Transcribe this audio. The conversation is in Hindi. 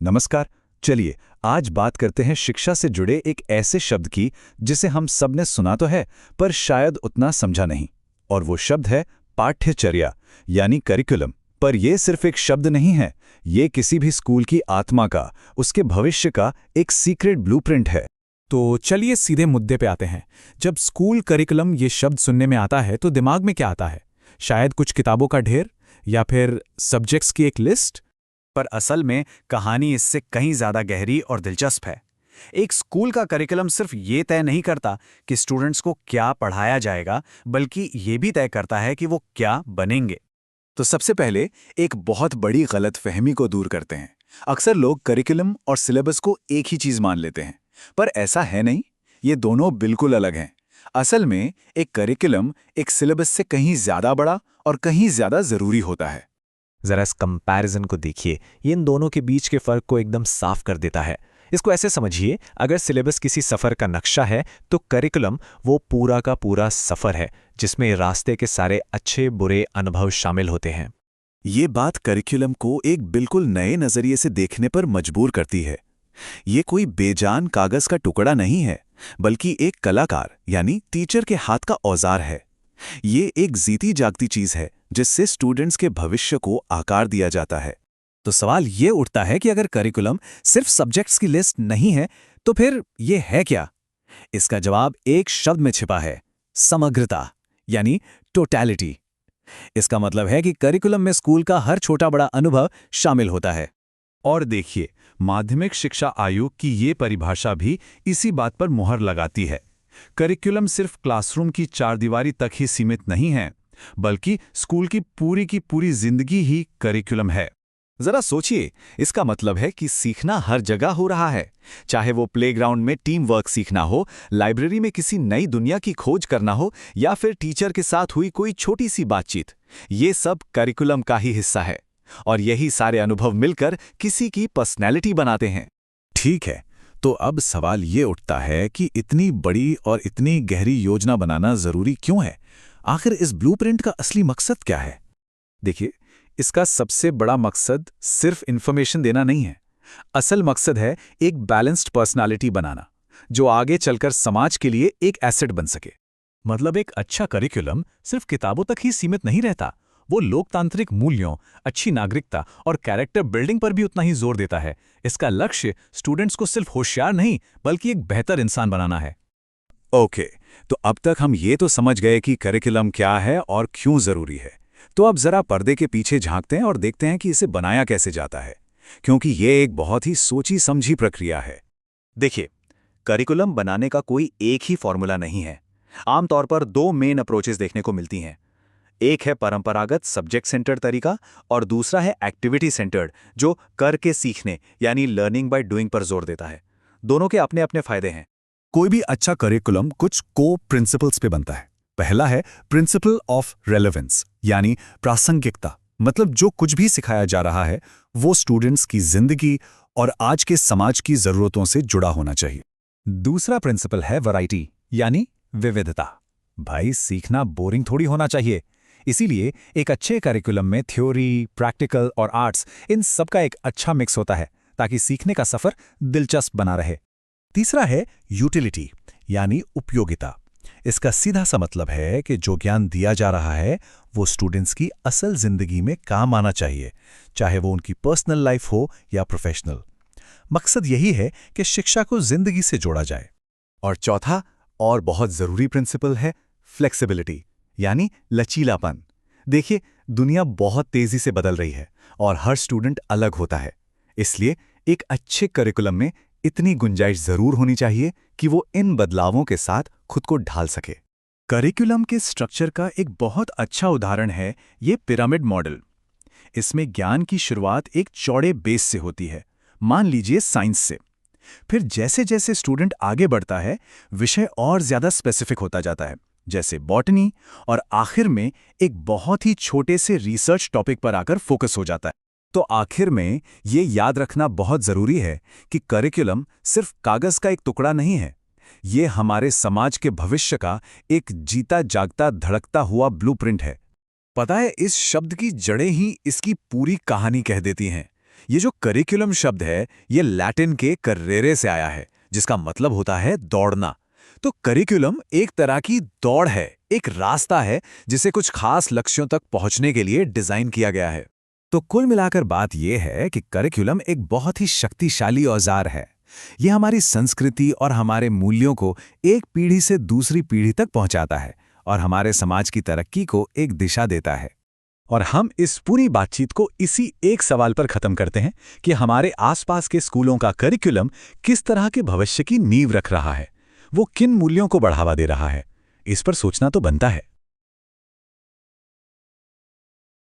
नमस्कार। चलिए आज बात करते हैं शिक्षा से जुड़े एक ऐसे शब्द की जिसे हम सब ने सुना तो है पर शायद उतना समझा नहीं। और वो शब्द है पाठ्यचर्या यानी करिकुलम। पर ये सिर्फ एक शब्द नहीं है, ये किसी भी स्कूल की आत्मा का, उसके भविष्य का एक सीक्रेट ब्लूप्रिंट है। तो चलिए सीधे मुद्दे पे आते हैं। जब स्कूल करिकुलम ये शब्द सुनने में आता है तो दिमाग में क्या आता है? शायद कुछ किताबों का ढेर या फिर सब्जेक्ट्स की एक लिस्ट। पर असल में कहानी इससे कहीं ज्यादा गहरी और दिलचस्प है। एक स्कूल का करिकुलम सिर्फ ये तय नहीं करता कि स्टूडेंट्स को क्या पढ़ाया जाएगा, बल्कि ये भी तय करता है कि वो क्या बनेंगे। तो सबसे पहले एक बहुत बड़ी गलतफहमी को दूर करते हैं। अक्सर लोग करिकुलम और सिलेबस को एक ही चीज मान लेते हैं, पर ऐसा है नहीं। ये दोनों बिल्कुल अलग हैं। असल में एक करिकुलम एक सिलेबस से कहीं ज्यादा बड़ा और कहीं ज्यादा जरूरी होता है। जरा इस कंपैरिजन को देखिए, ये इन दोनों के बीच के फर्क को एकदम साफ कर देता है। इसको ऐसे समझिए, अगर सिलेबस किसी सफर का नक्शा है तो करिकुलम वो पूरा का पूरा सफर है जिसमें रास्ते के सारे अच्छे बुरे अनुभव शामिल होते हैं। ये बात करिकुलम को एक बिल्कुल नए नजरिए से देखने पर मजबूर करती है। ये कोई बेजान कागज का टुकड़ा नहीं है, बल्कि एक कलाकार यानी टीचर के हाथ का औजार है। ये एक जीती जागती चीज है जिससे स्टूडेंट्स के भविष्य को आकार दिया जाता है। तो सवाल ये उठता है कि अगर करिकुलम सिर्फ सब्जेक्ट्स की लिस्ट नहीं है तो फिर ये है क्या? इसका जवाब एक शब्द में छिपा है, समग्रता यानी टोटैलिटी। इसका मतलब है कि करिकुलम में स्कूल का हर छोटा बड़ा अनुभव शामिल होता है। और देखिए, माध्यमिक शिक्षा आयोग की ये परिभाषा भी इसी बात पर मुहर लगाती है। करिकुलम सिर्फ क्लासरूम की चारदीवारी तक ही सीमित नहीं है, बल्कि स्कूल की पूरी जिंदगी ही करिकुलम है। जरा सोचिए, इसका मतलब है कि सीखना हर जगह हो रहा है। चाहे वो प्लेग्राउंड में टीम वर्क सीखना हो, लाइब्रेरी में किसी नई दुनिया की खोज करना हो, या फिर टीचर के साथ हुई कोई छोटी सी बातचीत, ये सब करिकुलम का ही हिस्सा है। और यही सारे अनुभव मिलकर किसी की पर्सनैलिटी बनाते हैं। ठीक है, तो अब सवाल ये उठता है कि इतनी बड़ी और इतनी गहरी योजना बनाना जरूरी क्यों है? आखिर इस ब्लूप्रिंट का असली मकसद क्या है? देखिए, इसका सबसे बड़ा मकसद सिर्फ इन्फॉर्मेशन देना नहीं है। असल मकसद है एक बैलेंस्ड पर्सनालिटी बनाना, जो आगे चलकर समाज के लिए एक एसेट बन सके। मतलब एक अच्छा करिकुलम सिर्फ किताबों तक ही सीमित नहीं रहता, वो लोकतांत्रिक मूल्यों, अच्छी नागरिकता और कैरेक्टर बिल्डिंग पर भी उतना ही जोर देता है। इसका लक्ष्य स्टूडेंट्स को सिर्फ होशियार नहीं बल्कि एक बेहतर इंसान बनाना है। ओके, तो अब तक हम ये तो समझ गए कि करिकुलम क्या है और क्यों जरूरी है। तो अब जरा पर्दे के पीछे झांकते हैं और देखते हैं कि इसे बनाया कैसे जाता है, क्योंकि ये एक बहुत ही सोची समझी प्रक्रिया है। देखिए, करिकुलम बनाने का कोई एक ही फॉर्मूला नहीं है। आमतौर पर दो मेन अप्रोचेस देखने को मिलती हैं। एक है परंपरागत सब्जेक्ट सेंटर्ड तरीका और दूसरा है एक्टिविटी सेंटर्ड, जो करके सीखने यानी लर्निंग बाय डूइंग पर जोर देता है। दोनों के अपने अपने फायदे हैं। कोई भी अच्छा करिकुलम कुछ को प्रिंसिपल्स पे बनता है। पहला है प्रिंसिपल ऑफ रेलेवेंस यानी प्रासंगिकता, मतलब जो कुछ भी सिखाया जा रहा है वो स्टूडेंट्स की जिंदगी और आज के समाज की जरूरतों से जुड़ा होना चाहिए। दूसरा प्रिंसिपल है वैरायटी यानी विविधता। भाई, सीखना बोरिंग थोड़ी होना चाहिए। इसीलिए एक अच्छे करिकुलम में थ्योरी, प्रैक्टिकल और आर्ट्स, इन सब का एक अच्छा मिक्स होता है ताकि सीखने का सफर दिलचस्प बना रहे। तीसरा है यूटिलिटी यानी उपयोगिता। इसका सीधा सा मतलब है कि जो ज्ञान दिया जा रहा है वो स्टूडेंट्स की असल जिंदगी में काम आना चाहिए, चाहे वो उनकी पर्सनल लाइफ हो या प्रोफेशनल। मकसद यही है कि शिक्षा को जिंदगी से जोड़ा जाए। और चौथा और बहुत जरूरी प्रिंसिपल है फ्लेक्सिबिलिटी यानी लचीलापन। देखिए, दुनिया बहुत तेजी से बदल रही है और हर स्टूडेंट अलग होता है। इसलिए एक अच्छे करिकुलम में इतनी गुंजाइश जरूर होनी चाहिए कि वो इन बदलावों के साथ खुद को ढाल सके। करिकुलम के स्ट्रक्चर का एक बहुत अच्छा उदाहरण है ये पिरामिड मॉडल। इसमें ज्ञान की शुरुआत एक चौड़े बेस से होती है, मान लीजिए साइंस से। फिर जैसे जैसे स्टूडेंट आगे बढ़ता है, विषय और ज्यादा स्पेसिफिक होता जाता है, जैसे बॉटनी, और आखिर में एक बहुत ही छोटे से रिसर्च टॉपिक पर आकर फोकस हो जाता है। तो आखिर में ये याद रखना बहुत जरूरी है कि करिकुलम सिर्फ कागज का एक टुकड़ा नहीं है। ये हमारे समाज के भविष्य का एक जीता जागता धड़कता हुआ ब्लूप्रिंट है। पता है, इस शब्द की जड़ें ही इसकी पूरी कहानी कह देती हैं। ये जो करिकुलम शब्द है ये लैटिन के कर्रेरे से आया है, जिसका मतलब होता है दौड़ना। तो करिकुलम एक तरह की दौड़ है, एक रास्ता है जिसे कुछ खास लक्ष्यों तक पहुंचने के लिए डिजाइन किया गया है। तो कुल मिलाकर बात यह है कि करिकुलम एक बहुत ही शक्तिशाली औजार है। यह हमारी संस्कृति और हमारे मूल्यों को एक पीढ़ी से दूसरी पीढ़ी तक पहुंचाता है और हमारे समाज की तरक्की को एक दिशा देता है। और हम इस पूरी बातचीत को इसी एक सवाल पर खत्म करते हैं कि हमारे आसपास के स्कूलों का करिकुलम किस तरह के भविष्य की नींव रख रहा है, वो किन मूल्यों को बढ़ावा दे रहा है। इस पर सोचना तो बनता है।